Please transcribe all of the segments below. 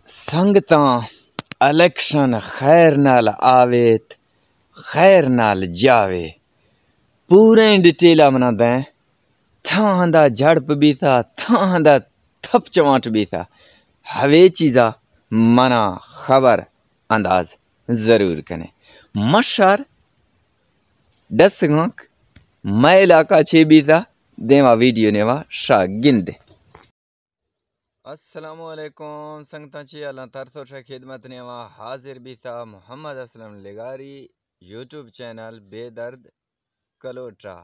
ਸੰਗਤਾਂ ਇਲੈਕਸ਼ਨ ਖੈਰ ਨਾਲ ਆਵੇ ਖੈਰ ਨਾਲ ਜਾਵੇ। ਪੂਰੇ ਡਿਟੇਲਾਂ ਮਨਾਦਾ ਹੈ। ਥਾਂ ਦਾ ਝੜਪ ਵੀ ਥਾ, ਥਾਂ ਦਾ ਥਪ ਚਵਾਟ بھی تھا۔ ہر چیزا منا خبر انداز ضرور کنے مشار دس گنک میں علاقہ چھے بھی تھا دیما ویڈیو نیوا شاہ گندے۔ السلام علیکم سنگتاں چھے اللہ ترسو شاہ خدمت نیوا حاضر بھی تھا محمد اسلم لگاری یوٹیوب چینل بے درد کلوٹا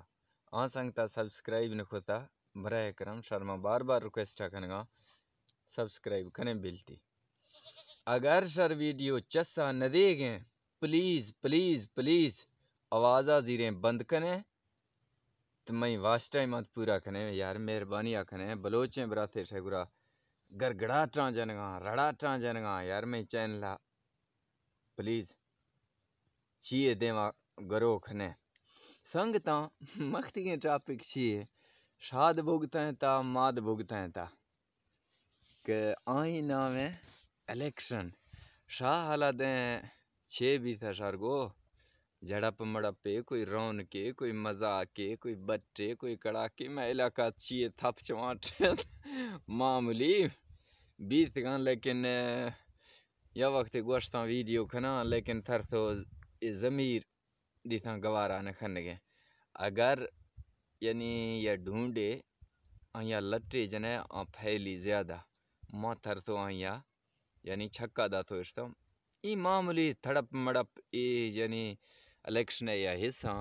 آن سنگتا سبسکرائب نکھوتا برائے کرم شرما بار بار ریکویسٹ کنگا سبسکرائب کریں بلتی۔ اگر سر ویڈیو چسا نہ دے گئے پلیز پلیز پلیز آوازہ زیریں بند کریں تو میں واسطہ مت پورا کریں یار مہربانی آکھنے بلوچیں براتے شگرا گرگڑا ٹران جنگا رڑا ٹران جنگا یار میں چینلہ پلیز چیئے دیما گرو کھنے سنگتاں مختی کے ٹاپک چیئے شاد بھوگتا ہے تا ماد بھوگتا ہے تا کہ آئی نام ہے الیکشن شاہ حالا دیں چھے بھی تھا شارگو جڑپ مڑپے کوئی رون کے کوئی مزا کے کوئی بٹے کوئی کڑا کے میں علاقہ چیئے تھپ چماٹ معمولی بیت گان لیکن یا وقت گوشتاں ویڈیو کھنا لیکن تھر تو ضمیر دیتاں گوارا نکھنگے اگر یعنی یا ڈھونڈے یا لٹے جنے پھیلی زیادہ ماں تھر تو آیا یعنی چھکا دا تو اشتم ای معمولی تھڑپ مڑپ ای یعنی الیکشن یا حصہ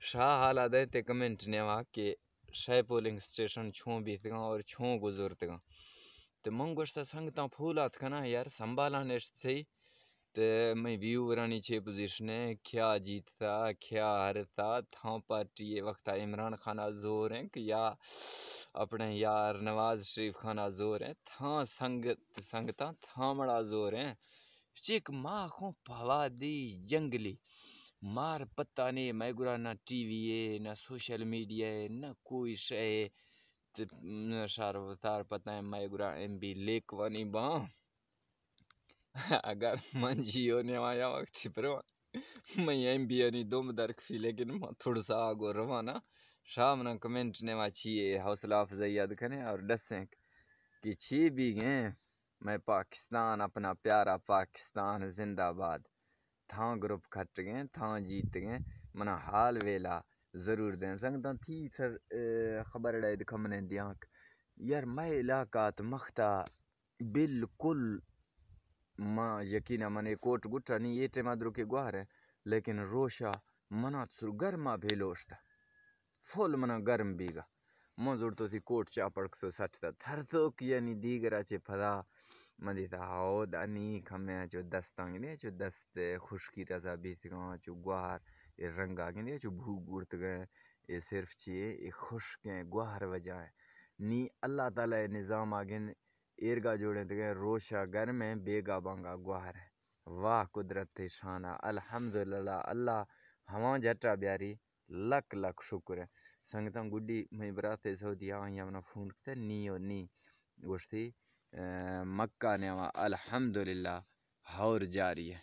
شاہ حالا دے تے کمنٹ نیوا کہ شاہ پولنگ سٹیشن چھوں بیتگاں اور چھوں گزرتگاں تے منگوشتا سنگتاں پھولات کنا یار سنبھالا نشت سی تے میں ویو ورانی چھے پوزیشنے کیا جیتتا کیا ہرتا تھاں پارٹی وقتا عمران خانہ زور ہیں کہ یا اپنے یار نواز شریف خانہ زور ہیں تھاں سنگتاں تھاں مڑا زور ہیں چیک ماں خوں پوادی جنگلی مار پتہ نہیں میں گرا نہ ٹی وی ہے نہ سوشل میڈیا ہے نہ کوئی شے شار وطار پتہ ہے میں گرا ایم بی لیک وانی باں اگر من جیو نے آیا وقت پر میں ایم بی انی دوم درک فی لیکن میں تھوڑا سا آگو روانا شام نا کمنٹ نے چیئے حوصلہ افزائی یاد کریں اور ڈسیں کہ چھی بھی گئے میں پاکستان اپنا پیارا پاکستان زندہ باد تھاں گروپ کھٹ گئے تھاں جیت گئے منا حال ویلا ضرور دیں سنگتاں تھی سر خبر ڈائی دکھمنے دیانک یار میں علاقات مختا بالکل ماں یقینا منے کوٹ گٹا نہیں یہ ٹیمہ درو کے گوار ہے لیکن روشا منا سر گرما بھیلوشتا فول منا گرم بیگا موزور تو تھی کوٹ چاپڑک سو سٹتا تھر تو یعنی دیگرہ چے پھدا مندی تا ہاؤ دانی کھمیں چو دستان گے چو دست خشکی رضا بیت گاں چو گوار یہ رنگ آگیں چو بھوگ گورت گئے یہ صرف چیئے یہ خشکیں گوار وجہ ہے نی اللہ تعالی نظام آگیں ایرگا جوڑے دگئے روشا گرم ہے بیگا بانگا گوار ہے واہ قدرت شانہ الحمدللہ اللہ ہمان جھٹا بیاری لک لک شکر ہے سنگتاں گڈی میں براتے سعودی آئیں اپنا فون کتا نیو نی گوشتی مکہ نیوا الحمدللہ ہور جاری ہے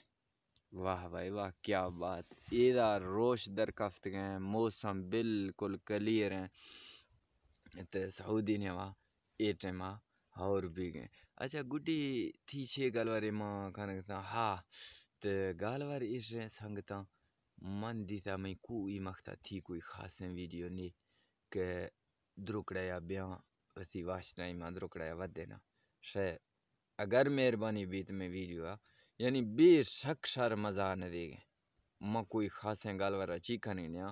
واہ بھائی واہ کیا بات ایدہ روش درکفت گئے موسم بالکل کلیر ہیں تے سعودی نیوا اے ٹیمہ اور بھی گئے اچھا گڈی تھی چھے گالوارے ماں کھانا کہتا ہاں تے گالوار اس رہے سنگتاں من دیتا میں کوئی مختا تھی کوئی خاص ویڈیو نہیں کہ دروکڑایا بیاں وسی واشتائی ماں دروکڑایا ود دینا شاید اگر مہربانی بیت میں ویڈیو یعنی بے شک شر مزہ نہ دے گے ماں کوئی خاص گالوارا چیکھا نہیں نیا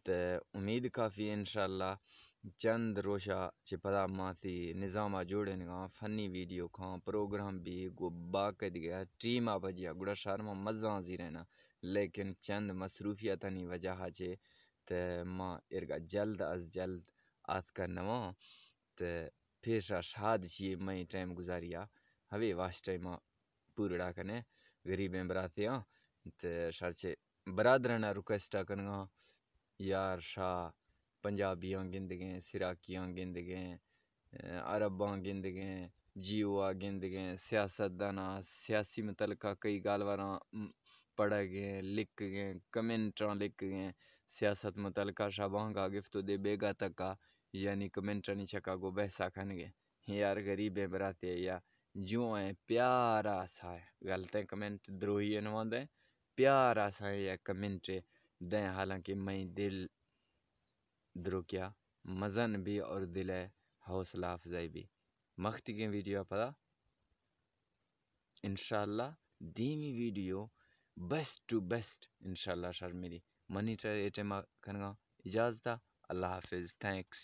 تے امید کافی انشاءاللہ چند روشا چپدا ماتی نظامہ جوڑے نگاں فنی ویڈیو کھاں پروگرام بھی گو باقید گیا ٹیم بجیا گڑا شارما مزاں زی رہنا لیکن چند مصروفیتانی وجہ چھے تے ماں ارگا جلد از جلد آت کرنوا تے پیشا شاد چیئے میں ٹائم گزاریا ہوئے واسطے ماں پورڑا کنے غریبیں براتیاں تے شارچے برادرانہ ریکویسٹا کنگا یار شاہ پنجابیاں گند گئیں سراکیاں گند گئیں عرباں گند گئیں جیو گند گئے سیاست دانا سیاسی متعلقہ کئی گال واراں پڑھ گئے لکھ گئے کمنٹاں لکھ گئے سیاست متعلقہ شاباں کا گفتو دے بیگا تک کا یعنی کمنٹاں نہیں چکا گو بحثا کھن گئے یار غریب براتے یا جو ہیں پیارا سا ہے غلطیں کمنٹ دروہی انوان دیں پیارا سا ہے یا کمنٹ دیں حالانکہ میں دل درو کیا مزن بھی اور دل ہے حوصلہ افزائی بھی مختی کے ویڈیو پتا انشاءاللہ دیمی ویڈیو بیسٹ ٹو بیسٹ انشاءاللہ شرمیری منی ٹر ایٹے ما کھنگا اجازتا اللہ حافظ تھینکس